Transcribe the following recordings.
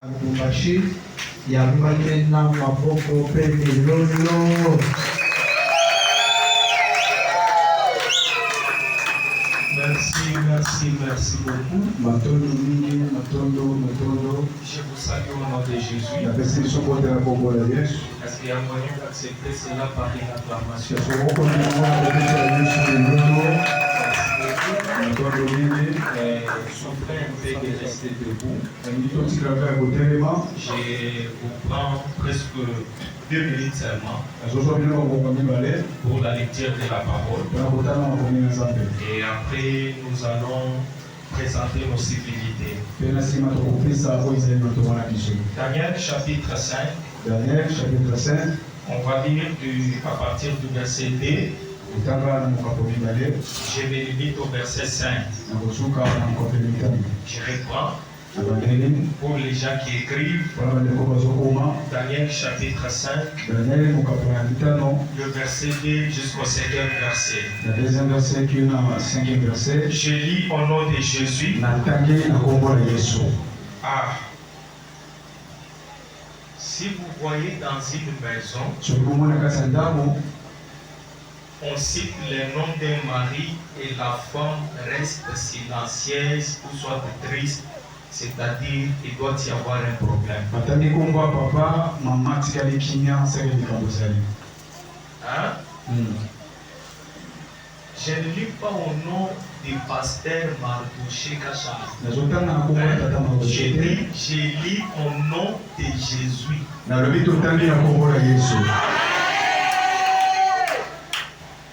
Lubumbashi yambaye n'amaboko pe milolo. Merci beaucoup. Matondo mingi, matondo. Je vous salue au nom de Jésus. La restriction pour la Congo la Yesu. Est-ce qu'il y a moyen d'accepter cela par une acclamation? Je suis beaucoup de monde avec la Yesu milolo. Matondo mingi. Son frère me fait de rester debout. Je vous prends presque 2 minutes seulement pour la lecture de la parole. Et après, nous allons présenter nos civilités. Daniel chapitre 5. On va lire à partir du verset 2. Je me limite au verset 5. Je reprends. Pour les gens qui écrivent, Daniel chapitre 5, le verset 2 jusqu'au 5e verset. Je lis au nom de Jésus. Si vous voyez dans une maison, on cite le nom d'un mari et la femme reste silencieuse ou soit triste, c'est-à-dire qu'il doit y avoir un problème. Hein? Je ne lis pas au nom du pasteur Mardouché Kacha. Je lis au nom de Jésus.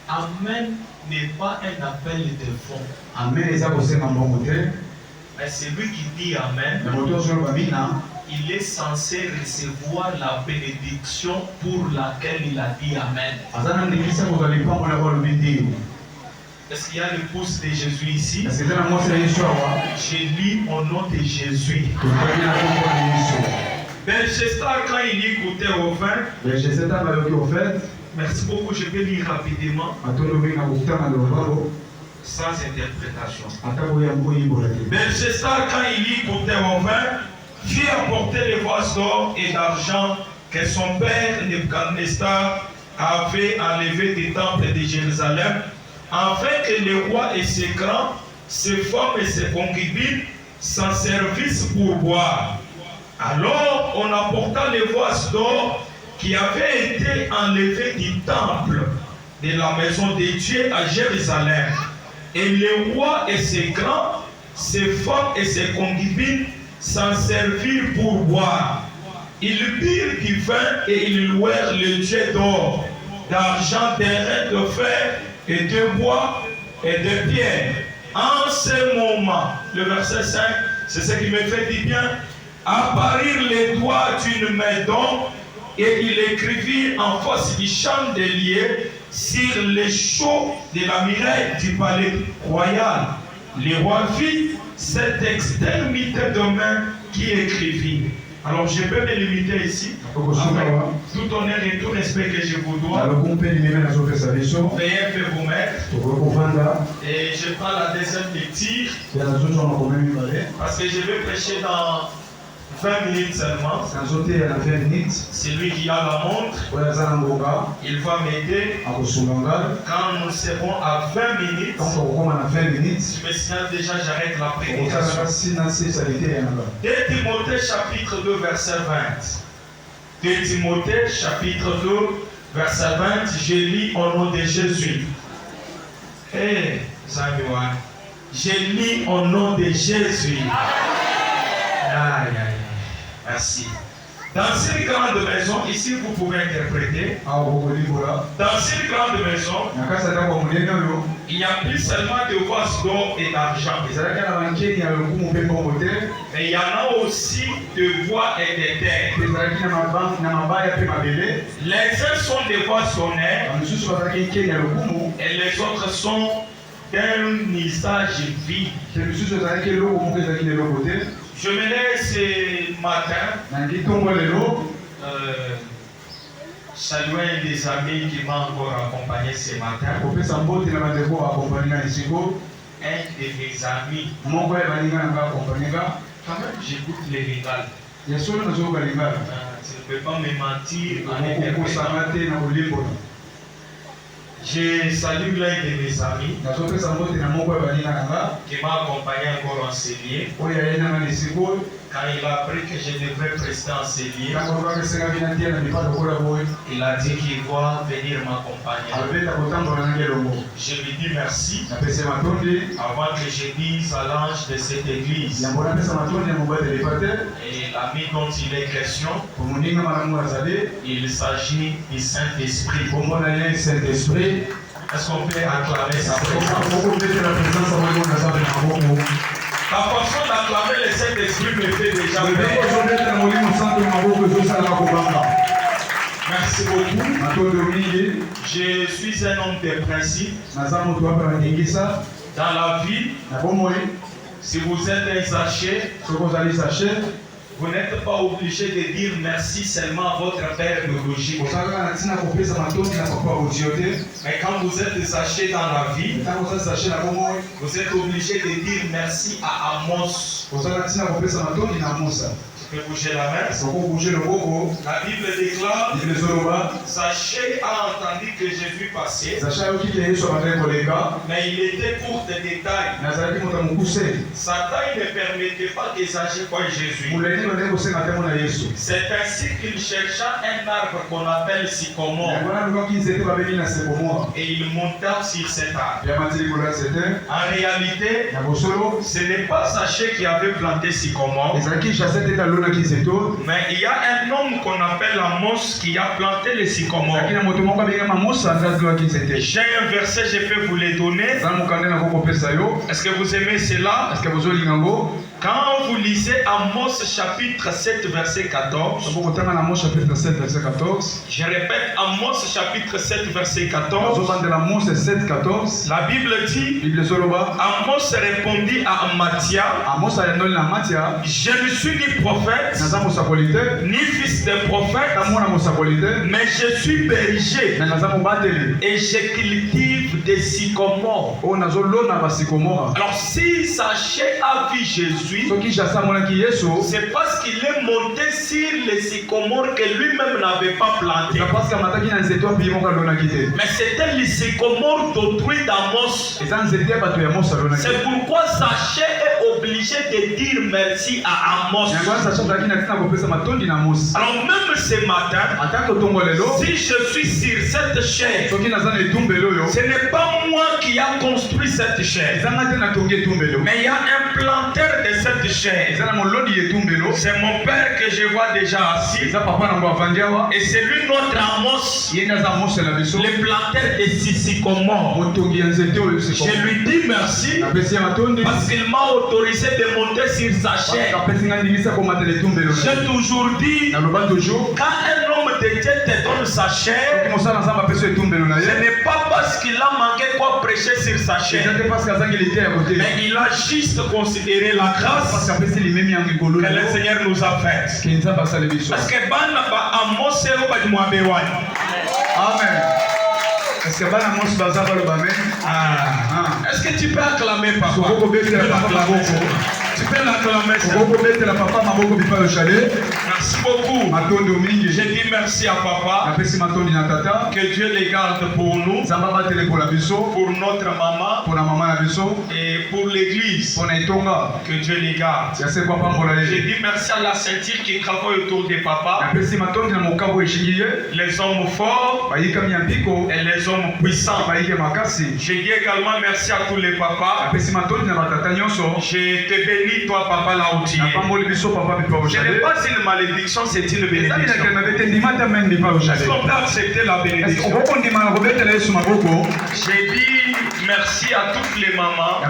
Amen n'est pas un appel de fond. Amen. Mais celui qui dit Amen, il est censé recevoir la bénédiction pour laquelle il a dit Amen. Est-ce qu'il y a le pouce de Jésus ici? Je lis au nom de Jésus. Belchestar, quand il écoutait au fait, merci beaucoup, je vais lire rapidement. Sans interprétation. Belchestar, quand il écoutait au vin, fit apporter les vases d'or et d'argent que son père Nebuchadnezzar avait enlevés du temple de Jérusalem, afin que le roi et ses grands, ses femmes et ses concubines s'en servissent pour boire. Alors on apporta les vases d'or qui avaient été enlevés du temple de la maison de Dieu à Jérusalem. Et le roi et ses grands, ses femmes et ses concubines s'en servirent pour boire. Ils burent du vin et ils louèrent le Dieu d'or, d'argent, d'airain, de fer et de bois et de pierre. En ce moment, le verset 5, c'est ce qui me fait du bien, apparurent les doigts d'une main d'homme et il écrivit en face du chandelier sur les chauds de la muraille du palais royal. Le roi vit cette extrémité de main qui écrivit. Alors je peux me limiter ici. Tout honneur et tout respect que je vous dois. Veuillez vous mettre. Et je prends la deuxième lecture. Parce que je vais prêcher dans 20 minutes seulement. Celui qui a la montre, il va m'aider. Quand nous serons à 20 minutes, je me signale déjà, j'arrête la prédication. 2 Timothée chapitre 2 verset 20. 2 Timothée chapitre 2 verset 20, je lis au nom de Jésus. Hey, Samuel, je lis au nom de Jésus. Aïe, aïe. Merci. Dans une grande maison, ici vous pouvez interpréter. Dans une grande maison, il y a plus seulement de vases d'or et d'argent. Mais il y en a aussi de bois et de terre. Les uns sont des vases d'honneur et les autres sont d'un usage vide. Je me lève ce matin, saluer des amis qui m'ont encore accompagné ce matin. Un de mes amis, quand même j'écoute les régales. Tu ne peux pas me mentir en interprétant. Je salue l'un de mes amis qui m'a accompagné encore enseigner. Quand il a appris que je devrais prester enseigner, il a dit qu'il va venir m'accompagner. Je lui dis merci avant que je dise à l'ange de cette église. Et l'ami dont il est question, il s'agit du Saint-Esprit. Est-ce qu'on peut acclamer sa présence? La façon d'acclamer le Saint-Esprit me fait déjà peur. Merci beaucoup. Je suis un homme de principe. Dans la vie, si vous êtes un sachet, vous n'êtes pas obligé de dire merci seulement à votre père biologique. Mais quand vous êtes sachet dans la vie, vous êtes obligé de dire merci à Amos. Tu peux bouger la main. La Bible déclare, Zachée a entendu que Jésus passait, mais il était pour des détails. Sa taille ne permettait pas que Zachée voie Jésus. C'est ainsi qu'il chercha un arbre qu'on appelle sycomore. Et il monta sur cet arbre. En réalité, ce n'est pas Zachée qui avait planté sycomore, mais il y a un homme qu'on appelle Amos qui a planté les sycomores. J'ai un verset, je peux vous le donner. Est-ce que vous aimez cela? Quand vous lisez Amos chapitre 7 verset 14, je répète Amos chapitre 7 verset 14, la Bible dit, Amos répondit à Amathia, je ne suis ni prophète, ni fils de prophète, mais je suis berger et je cultive des sycomores. Alors si Zachée a vu Jésus, c'est parce qu'il est monté sur les sycomores que lui-même n'avait pas planté. Mais c'était les sycomores d'autrui d'Amos. C'est pourquoi Zachée est obligé de dire merci à Amos. Alors même ce matin, si je suis sur cette chaire, ce n'est pas moi qui a construit cette chaire, mais il y a un planteur de cette chaire. C'est mon père que je vois déjà assis, et c'est lui notre Amos, le planteur de sycomore. Je lui dis merci parce qu'il m'a autorisé de monter sur sa chaire. J'ai toujours dit, quand un homme de Dieu te donne sa chair, ce n'est pas parce qu'il a manqué quoi prêcher sur sa chair, mais il a juste considéré la grâce que le Seigneur nous a faite. Parce que Amos Amen. Est-ce que tu peux acclamer papa? Tu peux l'acclamer. Merci beaucoup. Je dis merci à papa. Que Dieu les garde pour nous, pour notre maman et pour l'église. Que Dieu les garde. Je dis merci à la ceinture qui travaille autour de papa. Les hommes forts et les hommes puissants. Je dis également merci à tous les papas. Je te bénis toi papa là où tu es. Ce n'est pas une malédiction, c'est une bénédiction. Est-ce qu'on peut accepter la bénédiction? J'ai dit merci à toutes les mamans.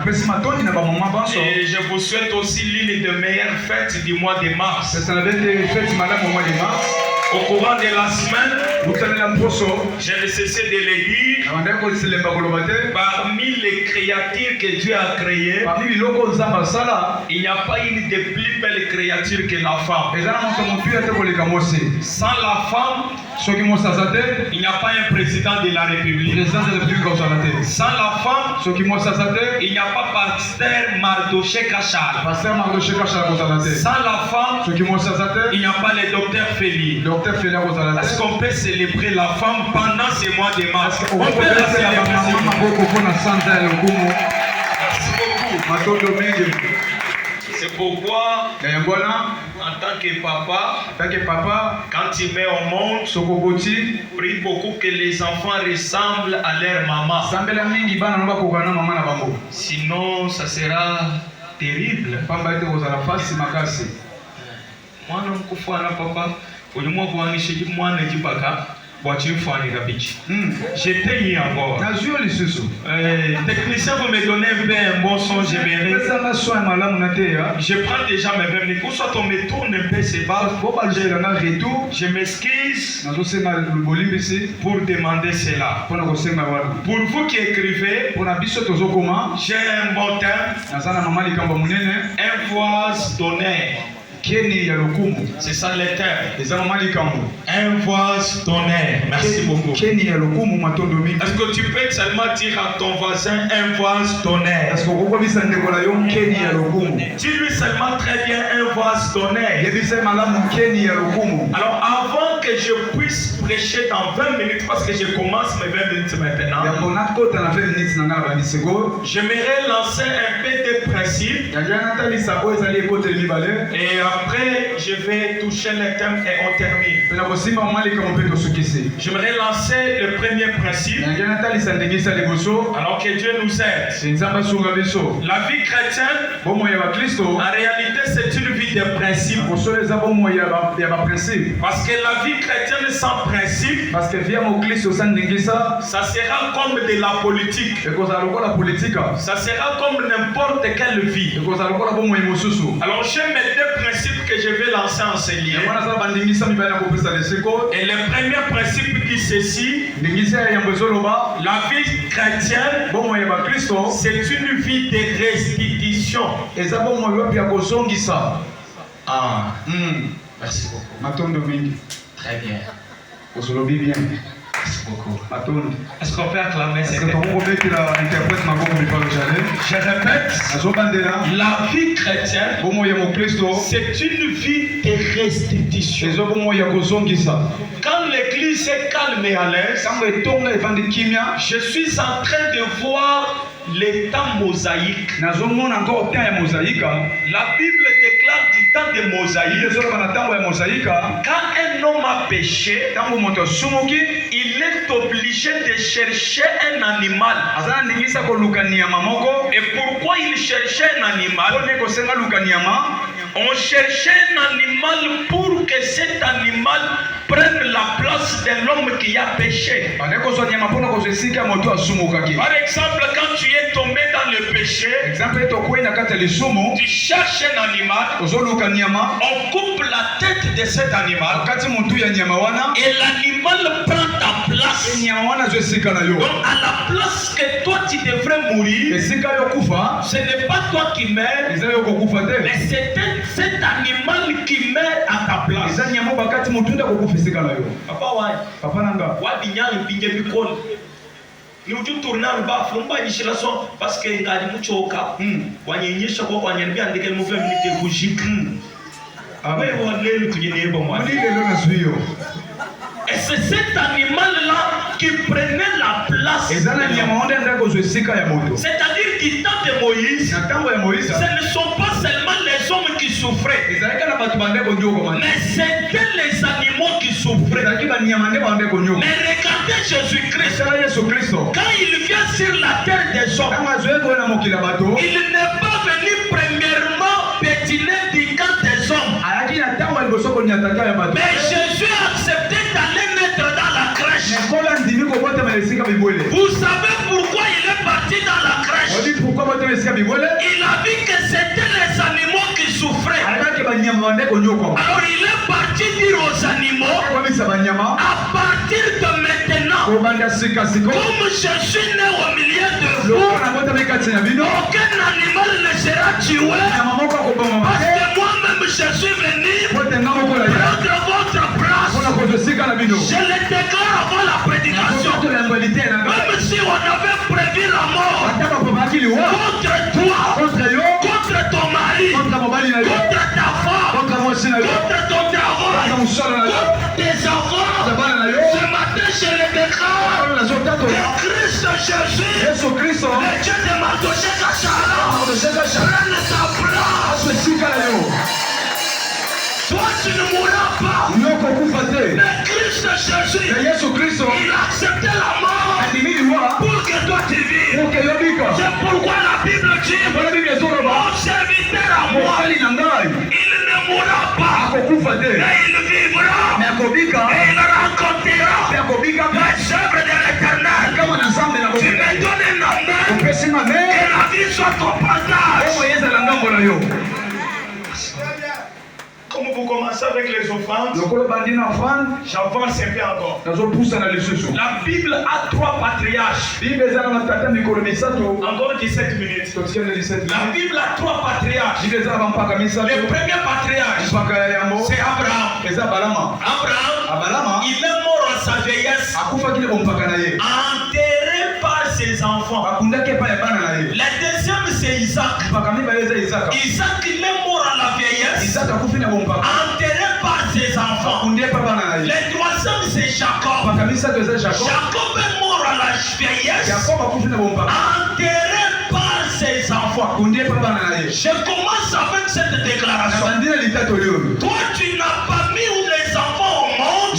Et je vous souhaite aussi l'une des meilleures fêtes du mois de mars. Au courant de la semaine, j'ai ne cessé de le dire, parmi les créatures que Dieu a créées, il n'y a pas une des plus belles créatures que la femme. Sans la femme, il n'y a pas un président de la République. Sans la femme, il n'y a pas pasteur Mardoché Kachar. Sans la femme, il n'y a pas le docteur Félix. Est-ce qu'on peut célébrer la femme pendant ces mois de mars? On peut la célébrer. Merci beaucoup. C'est pourquoi, en tant que papa, quand tu mets au monde, prie beaucoup que les enfants ressemblent à leur maman. Sinon, ça sera terrible. J'étais hier encore. Technicien, vous me donnez un bon son, j'aimerais. Je prends déjà mes 20 minutes. Ou soit on me tourne un peu, c'est pas. Je m'excuse pour demander cela. Pour vous qui écrivez, j'ai un bon thème. Invoice d'honneur. C'est ça le thème. Invoice d'honneur. Merci beaucoup. Est-ce que tu peux seulement dire à ton voisin invoice d'honneur? Dis-lui seulement très bien invoice d'honneur. Alors avant que je puisse prêcher dans 20 minutes, parce que je commence mes 20 minutes maintenant, j'aimerais lancer un peu de principes. Et après, je vais toucher le thème et on termine. J'aimerais lancer le premier principe. Alors que Dieu nous aide. La vie chrétienne, en réalité, c'est une vie de principe. Parce que la vie chrétienne sans principe, ça sera comme de la politique. Ça sera comme n'importe quelle vie. Alors, j'ai mes deux principes que je vais lancer en ce lien. Et le premier principe dit ceci: la vie chrétienne, c'est une vie de restitution. Merci beaucoup. Très bien. Merci beaucoup. Est-ce qu'on peut acclamer cette Je répète, la vie chrétienne, c'est une vie de restitution. Quand l'église est calme et à l'aise, je suis en train de voir les temps mosaïques. La Bible déclare du temps de mosaïque. Quand un homme a péché, il est obligé de chercher un animal. Et pourquoi il cherchait un animal? On cherchait un animal pour que cet animal prenne la place de l'homme qui a péché. Par exemple, quand tu es tombé dans le péché, tu cherches un animal, on coupe la tête de cet animal et l'animal prend ta place. Donc à la place que toi tu devrais mourir, ce n'est pas toi qui meurs, mais c'est cet animal qui meurt à ta place. Papa nanga ni ujuturna bafu mbanyishiraso parce que ngadi muchoka wanyenyesha kwa kwanyambia ndike muve mnite kujika abe walelu kujeneba mwana et c'est cet animal là qui prenait la place. C'est-à-dire du temps de Moïse, ce ne sont pas seulement les hommes qui souffraient, mais c'était les animaux qui souffraient. Mais regardez Jésus-Christ, quand il vient sur la terre des hommes, il n'est pas venu premièrement pétiner du camp des hommes, mais Jésus a accepté d'aller mettre dans la crèche. Vous savez pourquoi il est parti dans la crèche? Il a vu que c'était les animaux qui souffraient. Alors il est parti dire aux animaux, à partir de maintenant, comme je suis né au milieu de vous, aucun animal ne sera tué, parce que moi-même je suis venu prendre votre place. Je le déclare avant la prédication. Même si on avait prévu la mort contre toi, contre ton mari, contre ta femme, contre ton travail, contre tes enfants, ce matin je le déclare que Christ Jésus, le Dieu de Mardoché Kachala, prenne sa place. Toi tu ne mourras pas. Mais Christ Jésus, il a accepté la mort pour que toi tu vives. C'est pourquoi la Bible dit, mon serviteur à moi, il ne mourra pas, mais il vivra et il rencontrera les œuvres de l'Éternel. Tu me donnes un amen, que la vie soit ton partage. Comme vous commencez avec les offrandes, j'avance un peu encore. La Bible a 3 patriarches. Encore 17 minutes. La Bible a 3 patriarches. Le premier patriarche, c'est Abraham. Abraham, il est mort à sa vieillesse, enterré par ses enfants. Le deuxième, c'est Isaac. Isaac, il est mort à la vieillesse, enterré par ses enfants. Le troisième, c'est Jacob. Jacob est mort à la vieillesse, enterré par ses enfants. Je commence avec cette déclaration. Toi, tu n'as pas mis les enfants au monde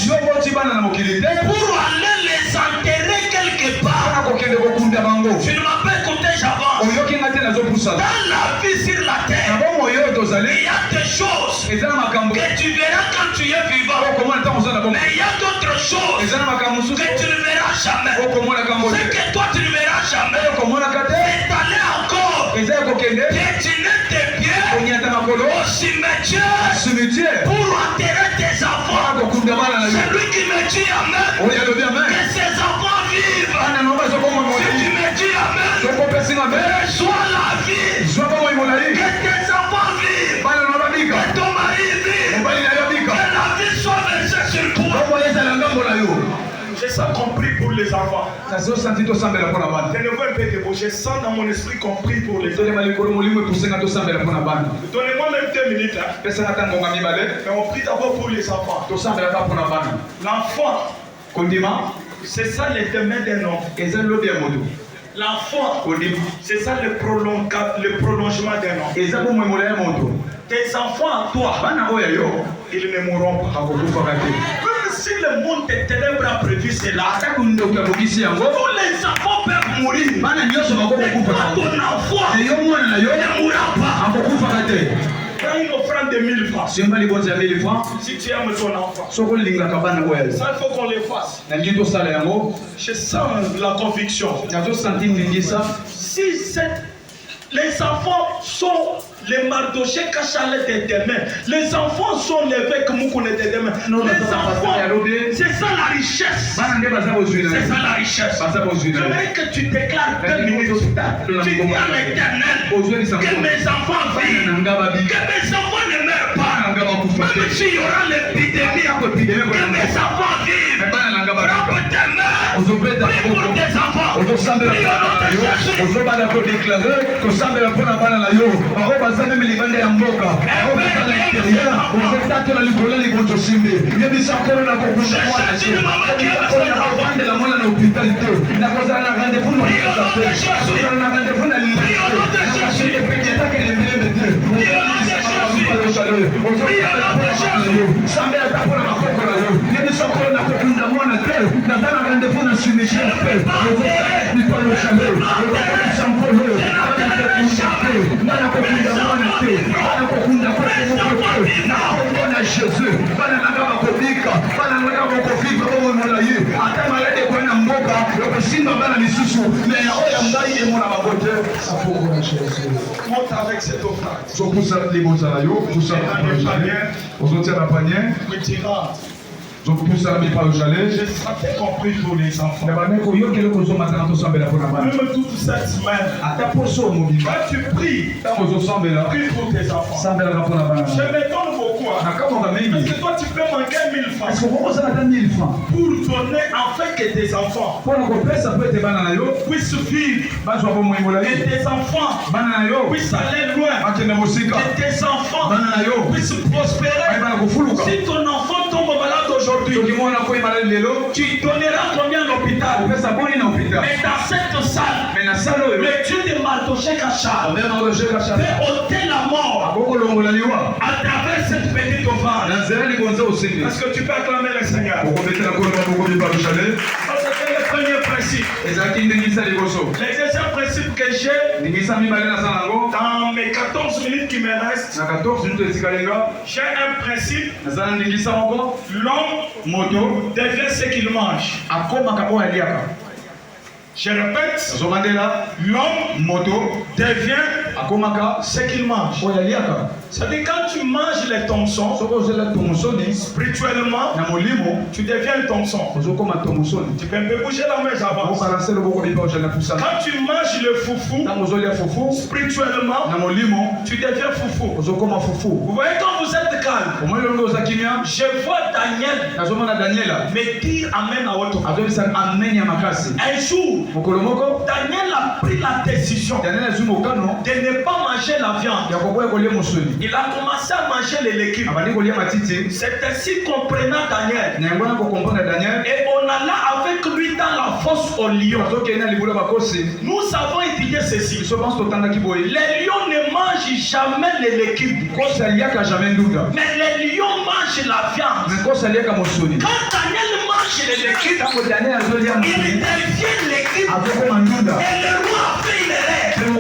pour aller les enterrer quelque part. Tu ne m'as pas écouté, j'avance. Dans la vie sur la terre, il y a des choses que tu verras quand tu es vivant. Mais il y a d'autres choses que tu ne verras jamais. Ce que toi tu ne verras jamais, c'est d'aller encore piétiner tes pieds au cimetière pour enterrer tes enfants. C'est lui qui me dit amen, que ses enfants vivent. Si tu me dis amen, reçois la vie, que tes enfants vivent, que ton mari vive, que la vie soit versée sur toi. J'ai ça compris pour les enfants. Je ne veux un peu débaucher, ça dans mon esprit compris pour les enfants. Donnez-moi même 2 minutes. Mais on prie d'abord pour les enfants. L'enfant, c'est ça les domaines d'un homme. L'enfant, c'est ça le prolongement d'un homme. Tes enfants, toi, ils ne mourront pas. Même si le monde des ténèbres a prévu cela, tous les enfants peuvent mourir. Mais toi, ton enfant ne mourra pas. Prends une offrande de 1000 francs. Si tu aimes ton enfant, ça il faut qu'on le fasse. Je sens la conviction. Si les enfants sont les Mardoché Kachala de demain, les enfants sont les évêques Moukoune de demain. Les enfants, c'est ça la richesse. C'est ça la richesse. J'aimerais que tu déclares 2 minutes. Tu dis à l'Éternel que mes enfants vivent, que mes enfants ne meurent pas. Même s'il y aura l'épidémie, que mes enfants vivent. Frappe tes mains. Prie pour tes enfants. Monte avec cette offrande. Je savais compris pour les enfants. Même toute cette semaine, quand tu pries, prie pour tes enfants. Je m'étonne beaucoup. Parce que toi, tu peux manquer 1000 francs pour donner afin que tes enfants puissent vivre. Et tes enfants puissent aller loin. Et tes enfants puissent prospérer. Si ton enfant tombe malade aujourd'hui, tu donneras combien à l'hôpital? Mais dans cette salle, le Dieu de Mardoché Kachar fait ôter la mort à travers cette petite offrande. Est-ce que tu peux acclamer le Seigneur? C'est le premier principe. Les deuxièmes principes que j'ai dans mes 14 minutes qui me restent, j'ai un principe. L'homme devient ce qu'il mange. Je répète, l'homme devient ce qu'il mange. C'est-à-dire quand tu manges les tonsons, spirituellement, tu deviens un tonsson. Tu peux un peu bouger la main, j'avance. Quand tu manges le foufou, spirituellement, tu deviens foufou. Vous voyez quand vous êtes calme, je vois Daniel me dire amen à votre voix. Un jour, Daniel a pris la décision de ne pas manger la viande. Il a commencé à manger les légumes. C'est ainsi qu'on prenait Daniel. Et on alla avec lui dans la fosse au lion. Nous avons étudié ceci. Les lions ne mangent jamais les légumes. Mais les lions mangent la viande. Quand Daniel mange les légumes, il devient légume. Et le roi fait une erreur. Il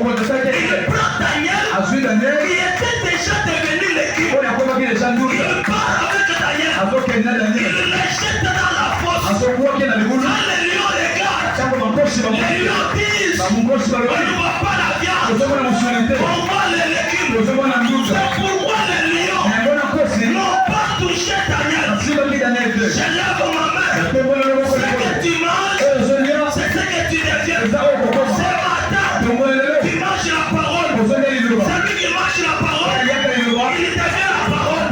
prend Daniel, qui était déjà devenu l'équipe. Il part avec Daniel. Il le jette dans la fosse. Quand les lions regardent, les lions disent, on ne voit pas la viande, on voit les légumes. C'est pourquoi les lions n'ont pas touché Daniel. Je lève ma main. Ce que tu manges, c'est ce que tu deviens. Ce matin, tu manges la parole. Celui qui mange la parole, il devient la parole.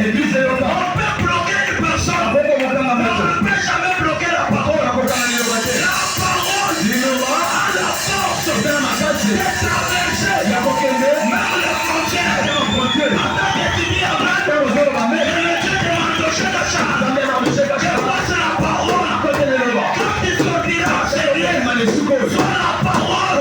L'église écoutée, on peut bloquer une personne, mais on ne peut jamais bloquer la parole. La parole a la force de traverser même les frontières. Attends que tu dis amen. Le Dieu de Mardoché Kachar, je passe la parole. Quand tu sortiras, c'est bien. Sois la parole.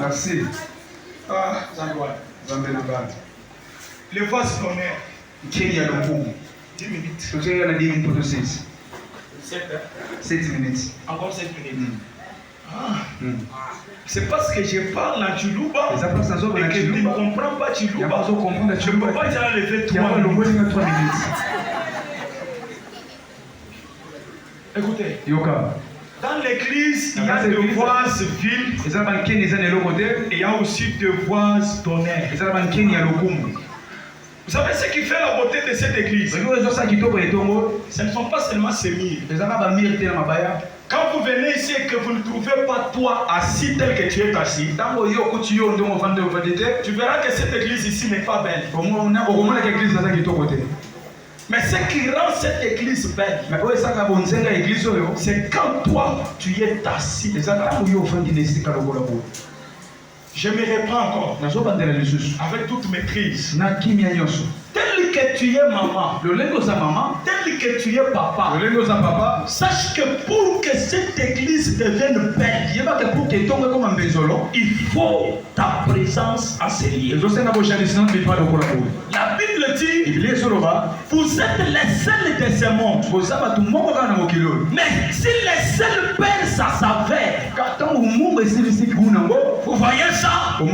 Merci. Les voix sonnaient. 10 minutes. 7 minutes. Encore 7 minutes. C'est parce que je parle en Tchoulouba et que tu ne comprends pas Tchoulouba. Je ne peux pas déjà lever 3 minutes. Écoutez, dans l'église, il y a deux voix vives et il y a aussi deux voix d'honneur. Vous savez ce qui fait la beauté de cette église? Ce ne sont pas seulement ces murs. Quand vous venez ici et que vous ne trouvez pas toi assis tel que tu es assis, tu verras que cette église ici n'est pas belle. Mais ce qui rend cette église belle, c'est quand toi tu es assis. Je me reprends encore avec toute maîtrise. Tel que tu es maman, tel que tu es papa, sache que pour que cette église devienne belle, il faut ta présence enseignée. La Bible dit Vous êtes les seuls de ce monde. Mais si les seuls perdent sa saveur, vous voyez ça? Donc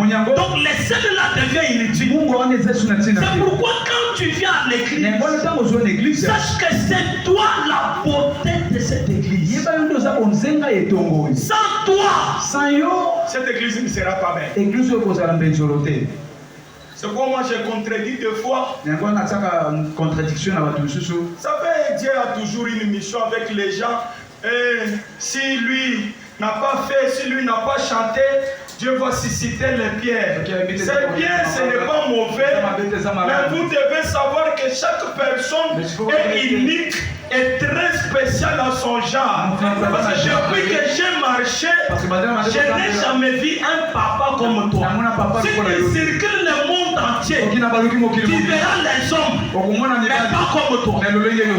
les seuls là deviennent inutiles. C'est pourquoi quand tu viens à l'église, sache que c'est toi la beauté de cette église. Sans toi, cette église ne sera pas belle. C'est pourquoi moi j'ai contredit deux fois. Ça fait Dieu a toujours une mission avec les gens. Et si lui n'a pas fait, si lui n'a pas chanté, Dieu va susciter les pierres. C'est bien, ce n'est pas mauvais. Mais vous devez savoir que chaque personne est unique et très spéciale à son genre. Parce que depuis que j'ai marché, je n'ai jamais vu un papa comme toi. Si tu circules le monde entier, tu verras les hommes, mais pas comme toi.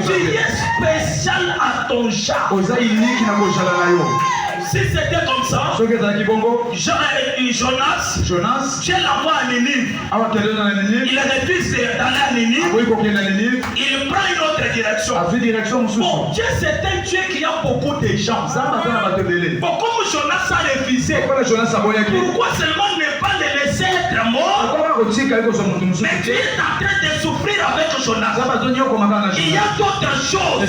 Tu es spécial à ton genre. Si c'était comme ça, Jonas, tu es la voix à Ninive. Il refuse d'aller à Ninive. Il prend une autre direction. Bon, Dieu c'est un Dieu qui a beaucoup de gens. Bon, comme Jonas a refusé, pourquoi seulement ne pas le laisser être mort? Mais tu es en train de souffrir avec Jonas. Il y a d'autres choses que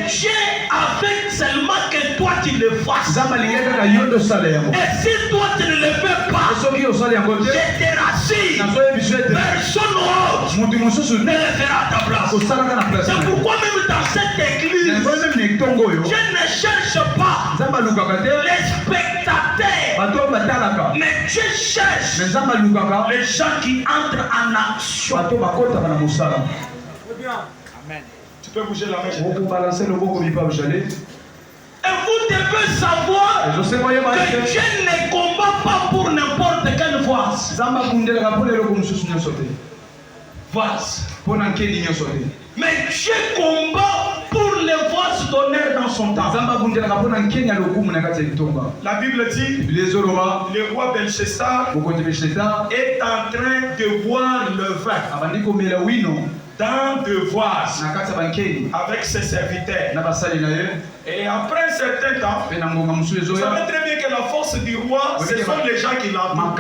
Dieu avait seulement que toi tu le fasses. Et si toi tu ne le fais pas, je te rassure, personne autre ne le fera à ta place. C'est pourquoi même dans cette église, je ne cherche pas les spectateurs, mais je cherche les gens qui entrent en action. Amen. Tu peux bouger la main. Et vous devez savoir que Dieu ne combat pas pour n'importe quelle vase. Mais Dieu combat pour les vases d'honneur dans son temps. La Bible dit le roi Belshazzar est en train de boire le vin dans deux vases avec ses serviteurs. Et après un certain temps, vous savez très bien que la force du roi, ce sont les gens qui l'entourent.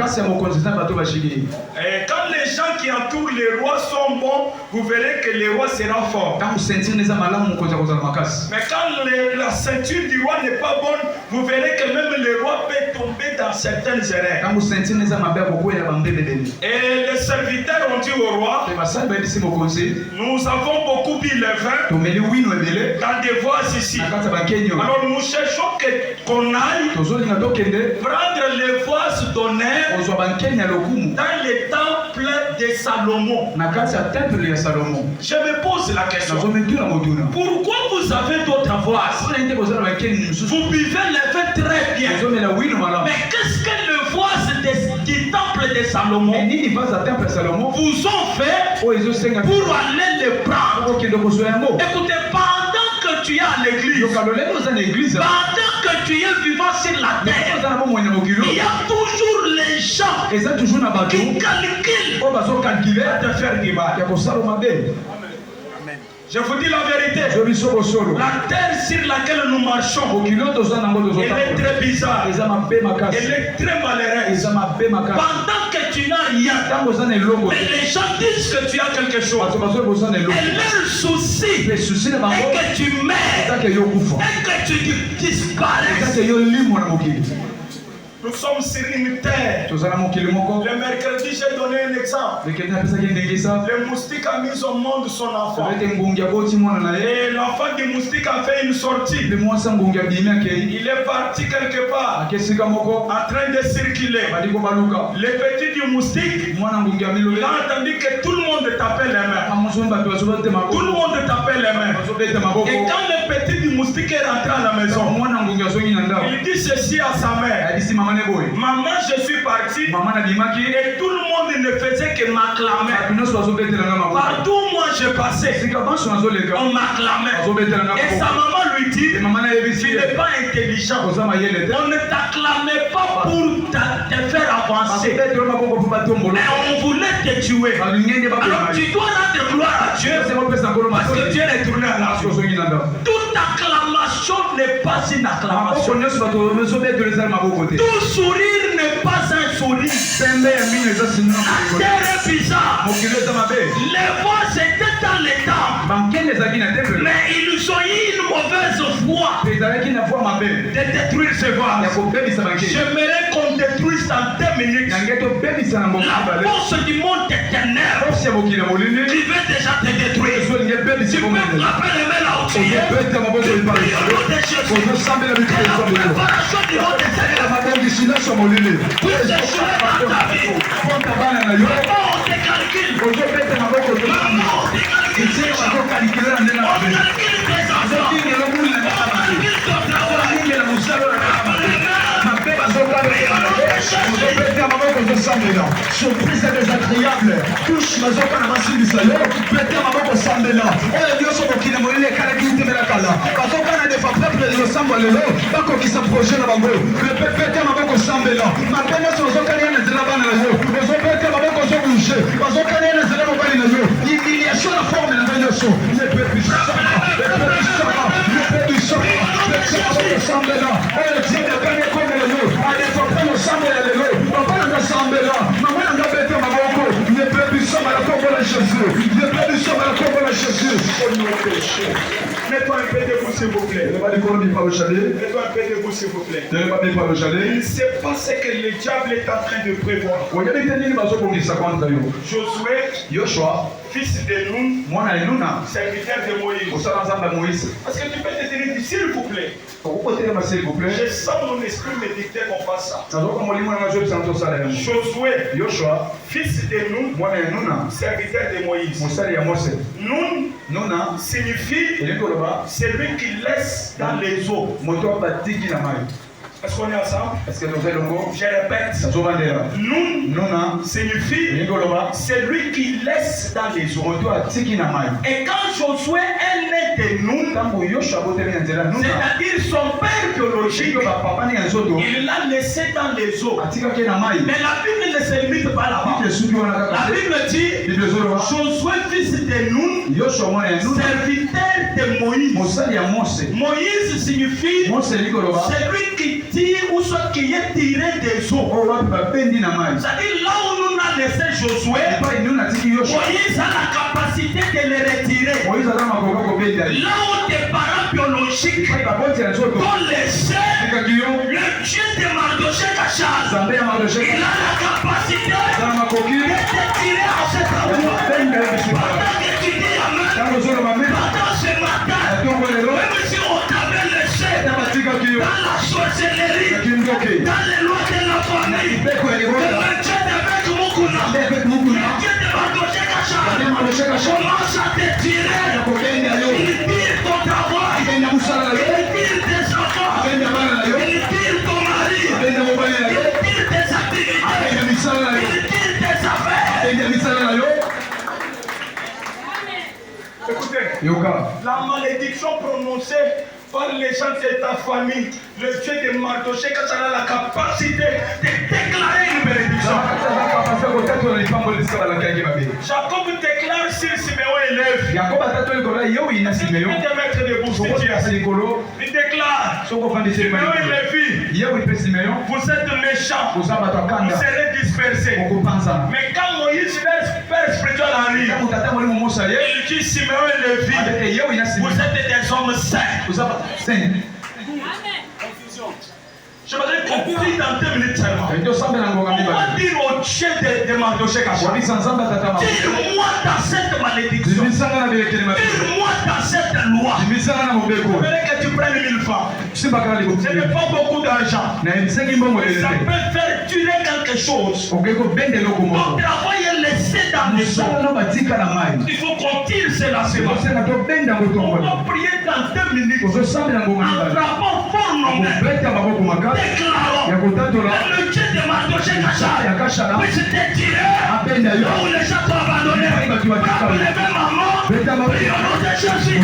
Et quand les gens qui entourent les rois sont bons, vous verrez que le roi sera fort. Mais quand la ceinture du roi n'est pas bonne, vous verrez que même le roi peut tomber dans certaines erreurs. Et les serviteurs ont dit au roi, nous avons beaucoup bu le vin dans des vases ici. Alors nous cherchons qu'on aille prendre les vases d'honneur dans les temples de Salomon. Je me pose la question, pourquoi vous avez d'autres vases? Vous buvez le vin très bien. Mais qu'est-ce que le vase du temple de Salomon vous ont fait pour aller le prendre? Écoutez, pendant que tu es à l'église, pendant que tu es vivant sur la terre, il y a toujours les gens qui calculent de faire du mal. Je vous dis la vérité. La terre sur laquelle nous marchons, elle est très bizarre. Elle est très malheureuse. Pendant que tu n'as rien, mais les gens disent que tu as quelque chose. Et leur souci est que tu meurs et que tu disparaisses. Nous sommes sur une terre. Le mercredi, j'ai donné un exemple. Le moustique a mis au monde son enfant. Et l'enfant du moustique a fait une sortie. Il est parti quelque part, en train de circuler. Le petit du moustique, il a entendu que tout le monde tapait les mains. Tout le monde tapait les mains. Et quand le petit du moustique est rentré à la maison, il dit ceci à sa mère. Maman, je suis parti et tout le monde ne faisait que m'acclamer. Partout où moi je passais, on m'acclamait. Et sa maman lui dit, tu n'es pas intelligent. On ne t'acclamait pas pour te faire avancer. Mais on voulait te tuer. Alors tu dois rendre gloire à Dieu. Parce que Dieu est tourné à la vie. Toute acclamation n'est pas une acclamation. Tout sourire n'est pas un sourire. La terre est bizarre. Les voix étaient dans les temps. Mais ils ont eu une mauvaise foi de détruire ce vase. J'aimerais qu'on détruise en 2 minutes la force du monde éternel. Il veut déjà te détruire. Tu peux frapper les mains là où tu es. La préparation du monde éternel. Tout est joué dans ta vie. Maman, on te calcule. Maman, on te calcule. On calcule tes enfants. On calcule ton travail. Surprise désagréable. Touche mazoka na masilisa yo. Pete maboko sambela. Oyo nyoso mokili molele kala kiti mela kala. Bazoka na defa peuple de samba lelo. Bako ki s'approcher na bango. Pete maboko sambela. Mapena sozoka ni na zela bana yo. Ozo pete maboko zo bouger. Bazoka ni na zela mobali na yo. Humiliation la forme na nyoso. Ne peut plus ça. Ne peut plus ça. Ne peut plus ça. Pete maboko sambela. Oyo tiene kane kone yo. Allez frapper le sambela lelo. Papa na sambela. Maman na bete maboko. Ne peut plus ça la tombe la Jésus. Ne peut plus ça la tombe la Jésus. Mets-toi un peu debout s'il vous plaît. Ne va pas dire par le chalet. Mets-toi un peu debout s'il vous plaît. Ne va pas dire par le chalet. Il ne sait pas ce que le diable est en train de prévoir. Josué, Yoshua, fils de Nun, mwana Enuna, serviteur de Moïse. Moïse. Parce que tu peux te dire, s'il vous plaît. S'il vous plaît. Je sens mon esprit me dicter qu'on fasse ça. Josué, Yoshua, fils de Nun, mwana Enuna, serviteur de Moïse. Nun, Nuna signifie celui qui laisse dans les eaux. Est-ce qu'on est ensemble? Est-ce que nous allons? Je répète. Nun signifie celui qui laisse dans les eaux. Et quand Josué est né de Nun, c'est-à-dire son père biologique, il l'a laissé dans les eaux. Mais la Bible ne se limite pas là-bas. La Bible dit Josué, fils de Nun, serviteur de Moïse. Moïse signifie celui qui tire ou soit qui est tiré des eaux. C'est-à-dire là où nous a laissé Josué, Moïse a la capacité de les retirer. Là où tes parents biologiques ont laissé le Dieu de Mardochée Kachaz, il a la capacité de te tirer à cet endroit. Pendant que tu dis Amen, pendant ce matin, même si on t'avait laissé dans la sorcellerie, dans les lois de la famille, le Dieu de Mukuna, le Dieu de Mardochée Kachaz commence à te tirer. Il tire ton travail, il tire tes enfants, il tire ton mari, il tire tes activités, il tire tes affaires. Écoutez, la malédiction prononcée par les gens de ta famille, le Dieu de Mardochée Kachaz a la capacité de déclarer une bénédiction. Jacob déclare sur Siméon et Lévi. Il peut te mettre debout si tu es assis. Il déclare Siméon et Lévi, vous êtes méchants, vous serez dispersés. Mais quand Moïse, père spirituel, arrive, il dit Siméon et Lévi, vous êtes des hommes saints. Je voudrais conclure dans 2 minutes seulement. On va dire au Dieu de Mardochée Kachaz, dis-moi dans cette malédiction, dis-moi dans cette loi, vous verrez que tu prennes 1000 francs. Ce n'est pas beaucoup d'argent. Ça peut faire durer quelque chose. Ton travail est laissé dans les eaux. Il faut qu'on tire cela. On va prier dans 2 minutes. En frappant fort nos mains. Déclarons le Dieu de Mardochée Kachaz puisse te tirer là où les gens t'ont abandonné. Frappe les mêmes mamans. Prions de Jésus.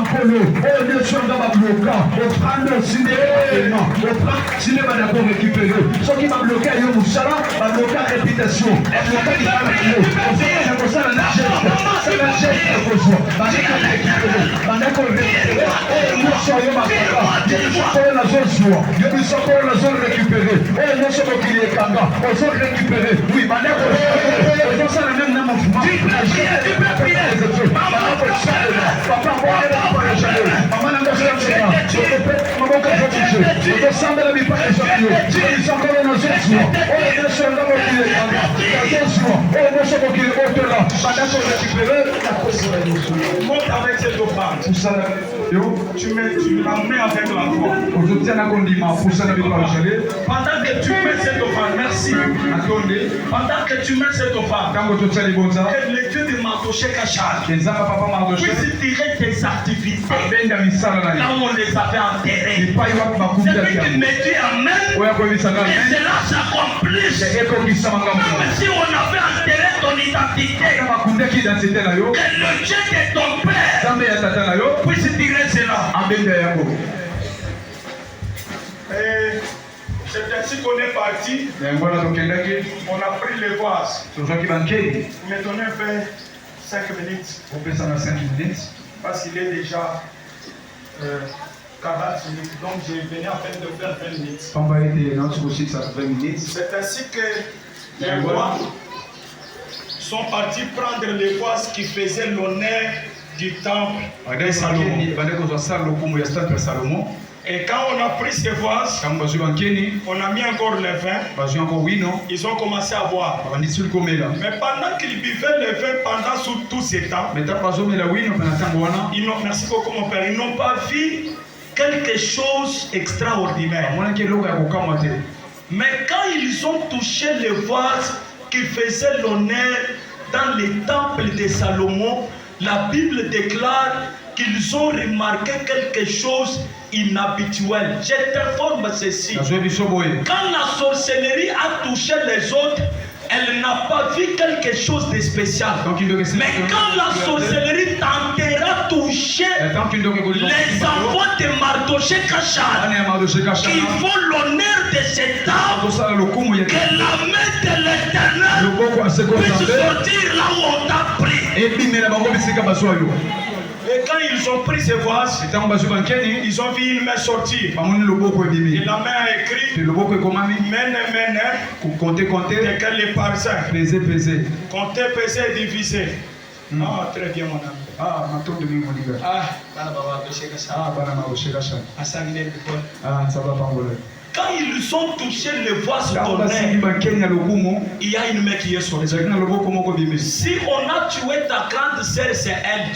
bankolo oyo nyonso nga babloka oprendre aussi des éléments oprendre si ne bana korécupérer soki babloka yo mosala babloka réputation babloka libala yo ozokana kosala na geste kozwa bandeko récupérer bandeko récupérer oyo nyonso yo bakaka yo biso oyo nazozwa yo biso oyo nazorécupérer oyo nyonso mokili ekanga ozorécupérer oui bandeko ozosala même na mouvement papa mama nanga maboko azobuje otosambela mipaka ezakio isakolo nazozwa oyo nyonso nga mokili ekanga nazozwa oyo nyonso mokili otola bandako récupéré nakozela nyonso monte avec cette offrande. pusana yo Tu la mets avec la foi. ozotiana kondima pusana bipaojale Pendant que tu mets cette offrande, merci. atonde Pendant que tu mets cette offrande, ntango totia libonza que le Dieu de Mardoché Kachal enzanga papa mardoche puisse tirer tes activités abenda misala na là ye où on les avait enterrées. epai wapi bakumbi Celui qui yango me dit Amen, oyo akoyebisanga et cela s'accomplisse. ekokisa makambo Comme si on avait enterré ton identité. bakundaki identité na yo Que le Dieu de ton Père nzambe ya tata na yo puisse tirer cela. abenda yango Et c'est ainsi qu'on est parti. yango wana tokendaki On a pris les vases. tozwaki bankei Maintenant, on fait 5 minutes. opesana 5 minutes Parce qu'il est déjà 40 minutes. Donc, je venais à peine de faire 20 minutes. pamba ete nauti kosikisa 20 minutes C'est ainsi que les rois sont partis prendre les vases qui faisaient l'honneur du temple de Salomon. bande kozwa sala lokumu ya temple ya salomo Et quand on a pris ces vases, ntango bazwi bankeni on a mis encore le vin. bazwi encore wino Ils ont commencé à boire. babandisi likomela Mais pendant qu'ils buvaient le vin pendant tout ce temps, me ntango bazomela wino mpe na ntango wana merci beaucoup mon père, ils n'ont pas vu quelque chose d'extraordinaire. bamonaki eloko ya kokamwa te Mais quand ils ont touché les vases qui faisaient l'honneur dans les temples de Salomon, la Bible déclare qu'ils ont remarqué quelque chose inhabituel. Je t'informe ceci. nazwi biso boye Quand la sorcellerie a touché les autres, elle n'a pas vu quelque chose de spécial. Mais quand la sorcellerie tentera toucher les enfants de Mardoché Kachal, qui font l'honneur de cet arbre, que la main de l'Éternel puisse sortir là où on t'a pris. Et quand ils ont pris ces vases, ils ont vu une main sortir. Et la main a écrit Mène, et qu'elle est parcelle. Compter, peser et diviser. Ah, très bien, mon ami. Quand ils ont touché le vase d'honneur, il y a une main qui est sortie. Si on a tué ta grande sœur, c'est elle.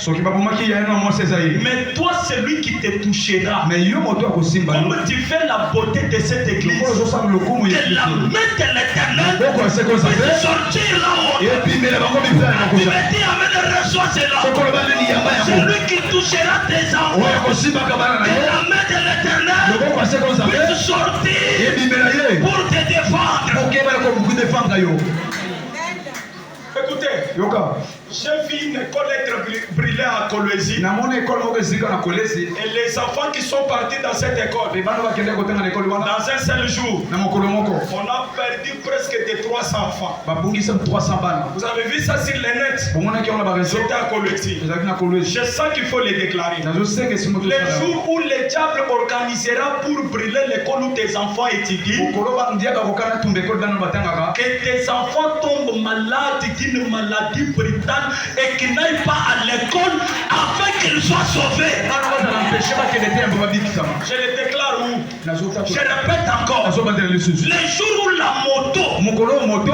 Mais toi, c'est lui qui te touchera. Comme tu fais la beauté de cette église, que la main de l'Éternel puisse sortir là-haut. Tu me dis, Amen, reçois cela. C'est lui qui touchera tes enfants. Que la main de l'Éternel puisse sortir pour te défendre. Écoutez, j'ai vu une école être brûlée à Kolwezi. Et les enfants qui sont partis dans cette école, dans un seul jour, on a perdu presque de 300 enfants. Vous avez vu ça sur les nets? C'était à Kolwezi. Je sens qu'il faut les déclarer. Le jour où le diable organisera pour brûler l'école où tes enfants étudient, que tes enfants tombent malades d'une maladie brutale et qu'ils n'aillent pas à l'école afin qu'ils soient sauvés. Je le déclare où? Je répète encore. Le jour où la moto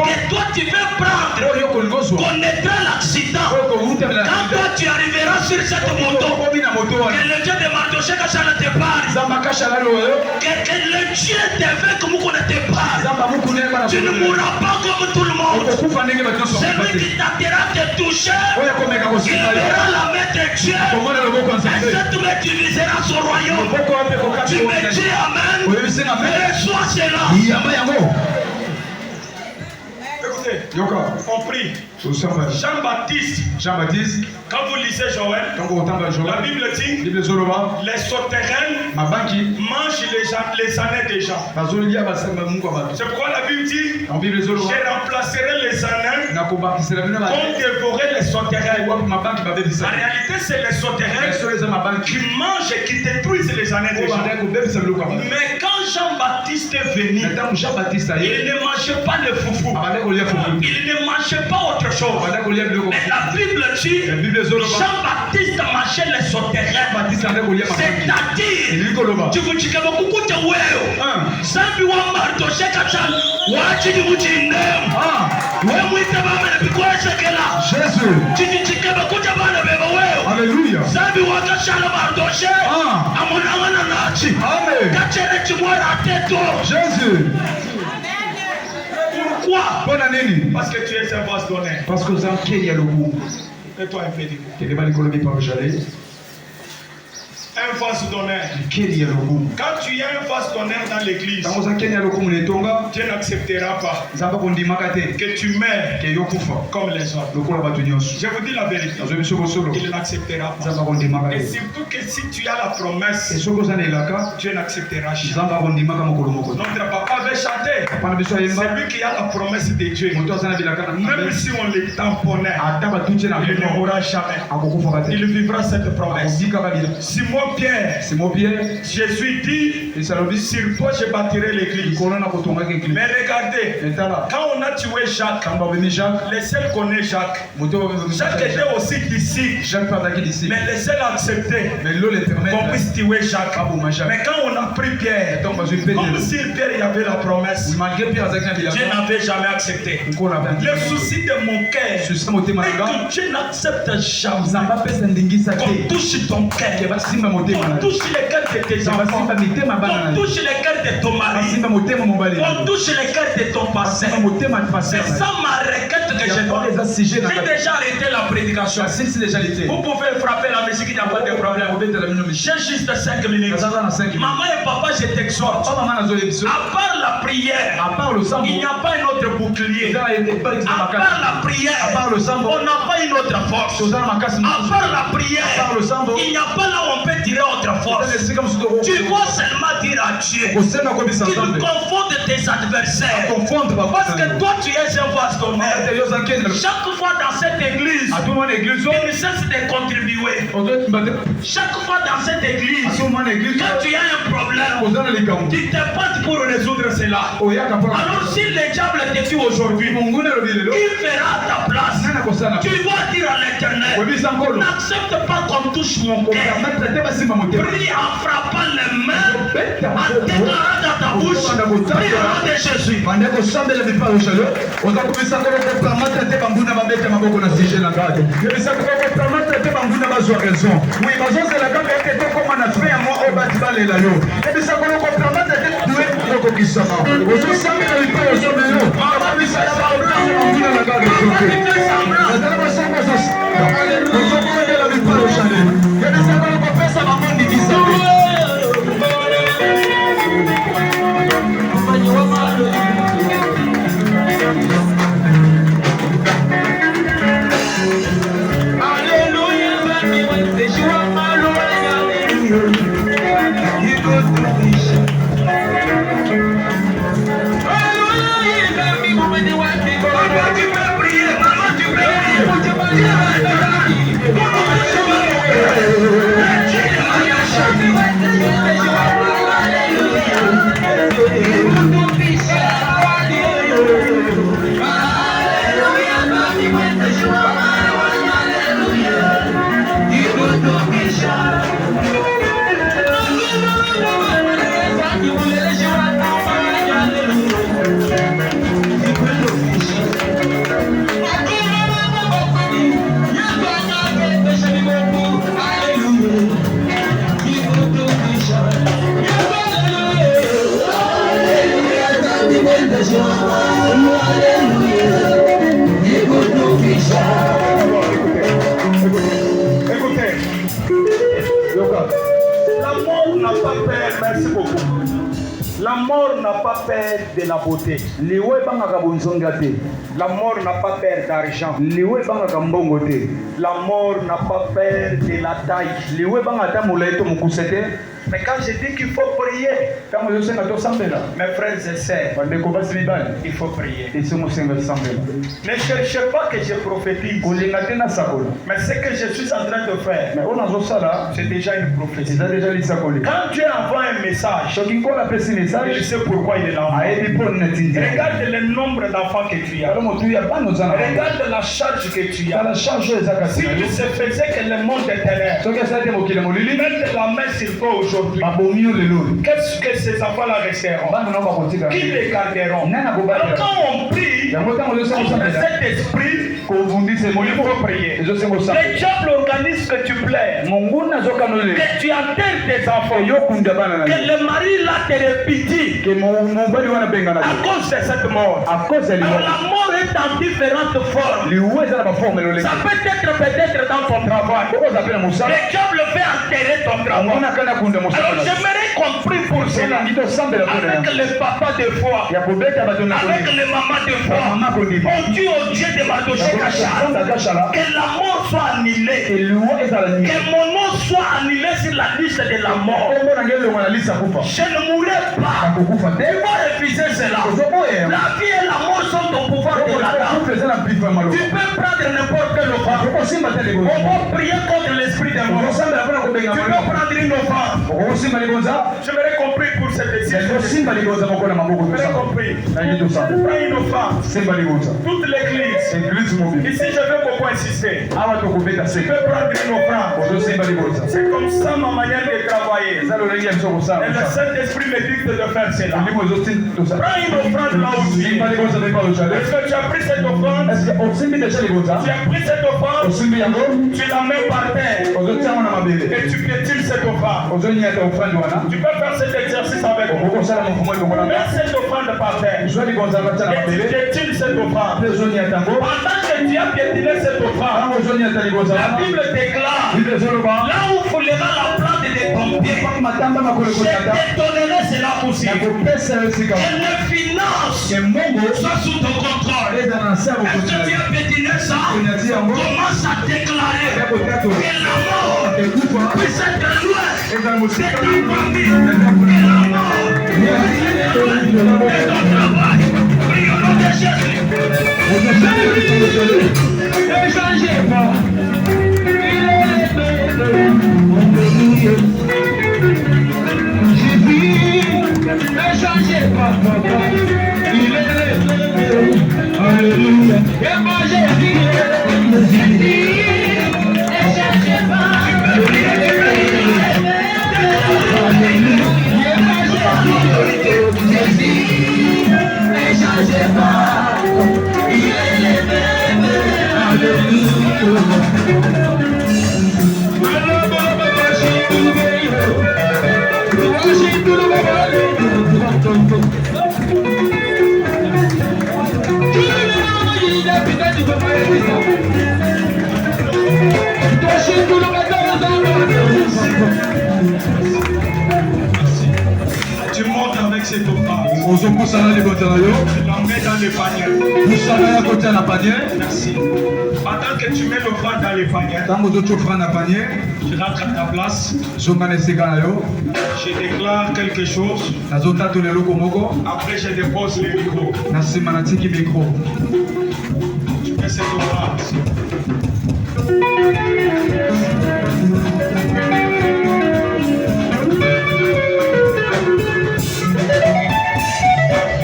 que toi tu veux prendre connaîtra l'accident, quand toi tu arriveras sur cette moto, que le Dieu de Mardoché Kachal te parle, que le Dieu te fait comme on ne te parle, tu ne mourras pas comme tout le monde. Celui qui t'attira te toucher, il verra la main de Dieu, et cette main divisera son royaume. Tu me dis Amen, reçois cela. Écoutez, Écoutez, Yoka. on prie. Jean-Baptiste. Quand vous lisez Joël, la Bible dit les sauterelles mangent les ânes des gens. C'est pourquoi la Bible dit je remplacerai les ânes pour dévorer les sauterelles. En réalité, c'est les sauterelles qui mangent et qui détruisent les ânes des gens. Mais quand Jean-Baptiste est venu, il ne mangeait pas le foufou. Il ne mangeait pas autre chose. Mais la Bible dit Jean-Baptiste mangeait les sauterelles. C'est-à-dire, tu vous dis que vous coûtez Sambi wa martoshe kachal wachini mutindem we mwite baba na bikola shekela Jésus chichike bakuja bana beba wewe Alléluia Sambi wa kachala martoshe amona nachi Amen kachere chimora teto Jésus Pourquoi? Bonne année. Parce que tu es un vase d'honneur. Parce que ça qui est le goût. Et toi un peu de goût. Tu n'es pas l'économie par le chalet. Un vase d'honneur. Quand tu es un vase d'honneur dans l'église, Dieu n'acceptera pas que tu meurs comme les autres. Je vous dis la vérité. Il n'acceptera pas. Et surtout que si tu as la promesse, Dieu n'acceptera jamais. Notre papa avait chanté. C'est lui qui a la promesse de Dieu. Même si on les tamponnait, il ne mourra jamais. Il vivra cette promesse. Simon Pierre, Jésus dit, sur toi je bâtirai l'église. Mais regardez, quand on a tué Jacques, les seuls connaissent Jacques. Jacques était aussi disciple, mais les seuls acceptaient qu'on puisse tuer Jacques. Mais quand on a pris Pierre, comme si Pierre y avait la promesse, Dieu n'avait jamais accepté. Le souci de mon cœur est que Dieu n'accepte jamais qu'on touche ton cœur. On touche les cœurs de tes enfants. On touche les cœurs de ton mari. On touche les cœurs de ton passé. C'est ça ma requête que j'ai donnée. J'ai déjà arrêté la prédication. Vous pouvez frapper la musique, il n'y a pas de problème. J'ai juste 5 minutes. Maman et papa, je t'exhorte. À part la prière, il n'y a pas un autre bouclier. À part la prière, on n'a pas une autre force. À part la prière, il n'y a pas là où on peut tirer autre force. Tu dois seulement dire à Dieu qu'il confonde tes adversaires. Parce que toi tu es un vase d'honneur. Chaque fois dans cette église, il ne cesse de contribuer. Chaque fois dans cette église, quand tu as un problème, tu te battes pour résoudre cela. Alors si le diable te tue aujourd'hui, il fera ta place. Tu dois dire à l'Éternel, n'accepte pas qu'on touche mon cœur. Prie en frappant les mains, en déclarant dans ta bouche, prie au nom de Jésus. La mort n'a pas peur de la beauté. La mort n'a pas peur d'argent. liwe banga kambongo te. La mort n'a pas peur de la taille. liwe banga ata molai to mokuse te. Mais quand je dis qu'il faut prier, ntango ozosenga tosambela mes frères et sœurs, bandeko basi mibali il faut prier. esengo osenga tosambela. Ne cherchez pas que je prophétise. kolinga te nasakola. Mais ce que je suis en train de faire, mais oyo nazosala c'est déjà une prophétie. eza deja lisakoli. Quand Dieu envoie un message, soki nkolo apesi il message sait pourquoi il est là. ayebi mpo nini atindi. Regarde le nombre d'enfants que tu as. tala motu ya bana oza na bango. Regarde la charge que tu as. tala charge oyo eza kasi Si na tu yo. se faisais que le monde éternel, soki asala te mokili molili mette la main sur toi aujourd'hui, babomi yo lelo. qu'est-ce que ces enfants-là resteront? bana nao bakotika. Qui les garderont? nani Alors akobatela. quand on prie, yango ntango ozosenga contre osambela cet esprit, kovundisa il molimo faut prier. ezosenga osambela. Le diable organise que tu plais, monguna azokanolela que tu enterres tes enfants, eyokunda bana na que yo. le mari là te répudie ke mobali wana bengana à te. cause de cette mort. a cause ya Alors liwa la mort est en différentes formes. liwa eza na baforme eloleki. Ça peut-être dans ton travail. okoza mpe na mosala Le diable veut enterrer ton travail. angona kani akunda Alors mosala. j'aimerais qu'on prie pour cela. elingi tosambela mpo na Avec yango. les papas de foi, ya kobeta bato na avec kondima. les mamans de foi, bamama kondima. on dit au Dieu de Madoché Kachal, akashala que la mort soit annulée, eliwa ezala nini. que mon nom soit annulé sur la liste de la mort. kombo na nge elongo na lisa kufa Je ne mourrai pas. akokufa te. Tu vas refuser cela. ozoboya La vie et la mort sont au pouvoir de la dame. kufa eza na bifa ya maloba. Tu peux prendre n'importe quelle offrande. okosimba te On libonza. va prier contre l'esprit de mort. okosambela mpona kobenga Tu peux maloba. prendre une offrande. okosimba libonza. J'aimerais qu'on prie pour cette décision. okosimba libonza moko na maboko J'aimerais tosamba. qu'on prie. nangi tosamba. Prends une offrande. simba libonza. Toute l'église. eglise mobile. Ici, je veux beaucoup insister. awa tokobeta Tu seka. peux prendre une offrande. ozosimba libonza. C'est comme ça ma manière de travailler. eza lolenge ya biso kosala. Et le Saint-Esprit me dicte de faire cela. olimo ezotinda tosala. Prends une offrande là aussi. simba libonza mpe pa ozale. Est-ce que tu as pris cette offrande? osimbi deja libonza. Tu as pris cette offrande, osimbi yango. tu la mets par terre ozotiango na mabele. et tu piétines cette offrande. ozoniata ofrande wana. Tu peux faire cet exercice avec moi. okokosala mofumo elongola. Mets cette offrande par terre zwa libonza batia na et tu mabele. piétines cette offrande. mpe ozoniata yango. Pendant que tu as piétiné cette offrande, ntango ozoniata libonza la wana. Bible déclare bible ezoloba. là où foulera la plante de ton pied, matamba makolo je ekotata. te donnerai cela aussi. nakopesa yo esika. Que les finances ke mbongo soient sous ton contrôle. eza na nse ya Est-ce que bokotina tu yo. as piétiné ça? onyati yango. Commence à déclarer ya kotato. que la mort ekufa. puisse être loin eza na de mosika. ta famille, que la mort de ton travail. Prie au nom de Jésus. Ne changez pas. Jésus, ne changez pas, papa. Il est le Alléluia. Et moi j'ai dit, Jésus, ne changez pas. Alléluia. Et moi j'ai dit, Jésus, ne changez pas. Il est le même. Alléluia. Tu montes avec cette offrande. ozokosala libota na yo. Tu la mets dans le panier. kusala ya kotia na panier. Merci. Pendant que tu mets l'offrande dans le panier, ntango ozotia ofrande na panier. tu rentres à ta place. zonga na esika na yo. Je déclare quelque chose. nazotatola eloko moko. Après, je dépose le micro. na nsima natiki mikro. Tu fais cette offrande.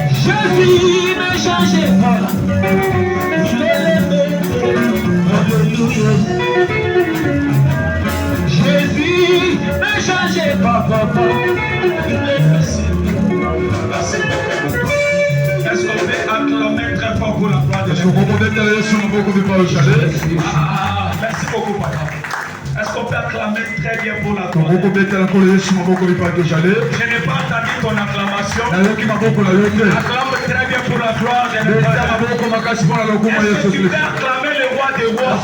Jésus ne changez pas. Jésus ne changez pas, papa. Merci. Merci. Est-ce qu'on peut acclamer très fort pour la gloire de Dieu? Merci beaucoup, papa. Est-ce qu'on peut acclamer très bien pour la gloire de Dieu? Je n'ai pas entendu ton acclamation. Acclame très bien pour la gloire de Dieu. Est-ce que tu peux acclamer le roi des rois?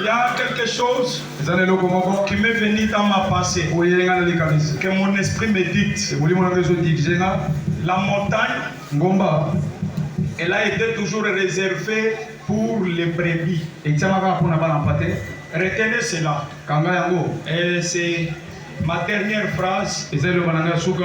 Il y a quelque chose qui m'est venu dans ma pensée, que mon esprit me dicte. La montagne ngomba elle a été toujours réservée pour les brebis. etiamaka mpona bana mpate Retenez cela. kanga yango Et c'est ma dernière phrase. eza eloba na ngai suka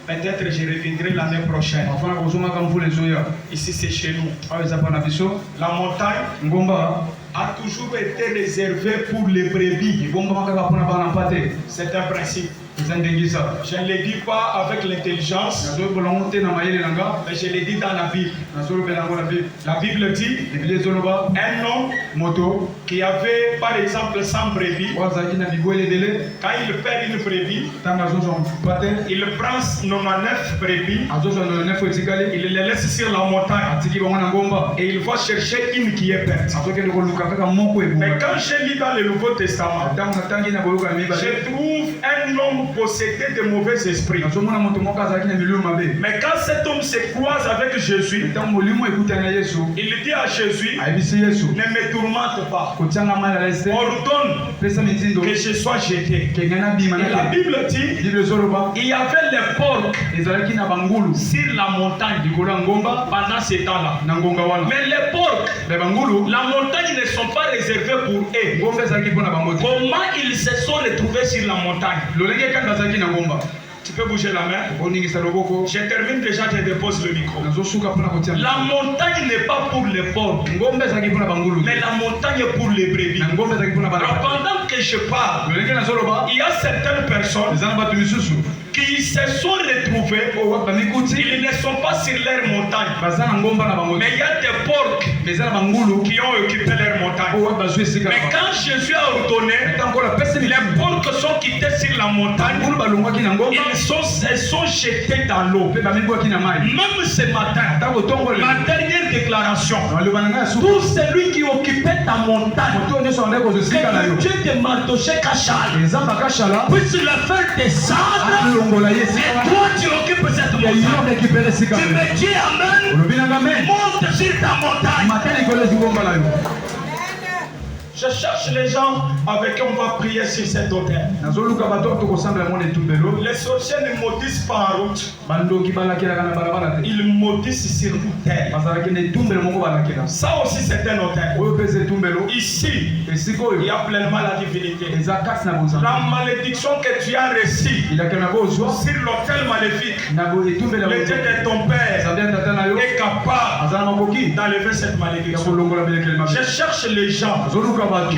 Peut-être je reviendrai l'année prochaine. afana kozongaka mvula ezoya Ici c'est chez nous. awa eza mpa na biso La montagne ngomba a toujours été réservée pour les brebis. ebombama kaka mpona bana mpate C'est un principe. eza ndengisa Je ne le dis pas avec l'intelligence, nazoyebola yango te na mayele na nga mais je le dis dans la Bible. nazolobela yango na bible La Bible dit biblia ezoloba un homme moto qui avait par exemple 100 brebis, oyo azalaki na bibwele ebele quand il perd une brebis, ntango azozwa mpate il prend 99 brebis, azozwa nefo etikali il les laisse sur la montagne atiki bango na ngomba et il va chercher une qui est perte. azokende koluka kaka moko Mais ebonga quand je lis dans le Nouveau Testament, ntango natangi na boyoka na mibale je trouve un homme possédé de mauvais esprits. nazomona moto moko azalaki na milio mabe Mais quand cet homme se croise avec Jésus, ntango molimo ekutani na yesu il dit à Jésus, ayebisi yesu ne me tourmente pas, kotianga mai na leste ordonne pesa mitindo que je sois jeté. kenga nabima Et la na Bible dit, bible ezoloba il y avait les porcs ezalaki na bangulu sur la montagne likolo ya ngomba pendant ce temps-là. na ngonga wana Mais les porcs, me bangulu la montagne ne sont pas réservées pour eux. ngomba ezalaki mpona bango te Comment ils se sont retrouvés sur la montagne? lolenge kaka azalaki na ngomba Tu peux bouger la main. oningisa loboko Je termine déjà, je dépose le micro. nazosuka mpona kotia La montagne n'est pas pour les porcs, ngomba ezalaki mpona bangulu mais la montagne est pour les brebis. na ngomba ezalaki mpona Alors bana pendant que je parle, lolenge nazoloba il y a certaines personnes eza na bato misusu qui se sont retrouvées, oyo bamikuti ils ne sont pas sur leur montagne, baza na ngomba na bango te mais il y a des porcs me eza na bangulu qui ont occupé leur montagne. oyo bazwi esika Mais quand Jésus a ordonné, ntango apesi les porcs sont quittés sur la montagne, bangulu balongwaki na ngomba ils sont jetés dans l'eau. mpe bamibwaki na mai Même ce matin, ntango tongole ma dernière déclaration, aloba na ngai ya suka tout celui qui occupait ta montagne, moto nyonso andai kozwa esika na yo que Dieu te mantoche cachal, eza makashala puisse le faire descendre, alongola ye et esika toi tu occupes cette ya montagne. yo récupere esika Tu me dis amen, olobi nanga me monte sur ta montagne. mata likolo ezi ngomba na yo Je cherche les gens avec qui on va prier sur cet autel. nazoluka bato tokosambela yango na etumbelo Les sorciers ne maudissent pas en route, bandoki balakelaka na balabala te ils maudissent sur terre. bazalaki na etumbelo moko balakela Ça aussi c'est un autel. oyo mpe eza etumbelo Ici, esika il y oyo a pleinement la divinité. eza kasi na bozala La malédiction que tu as reçue ilakela na bozwa sur l'autel maléfique, na etumbelo le Dieu de ton Père ezali ya tata na yo est capable aza na makoki d'enlever cette ya malédiction. kolongola bilekele mabe Je cherche les gens azoluka bato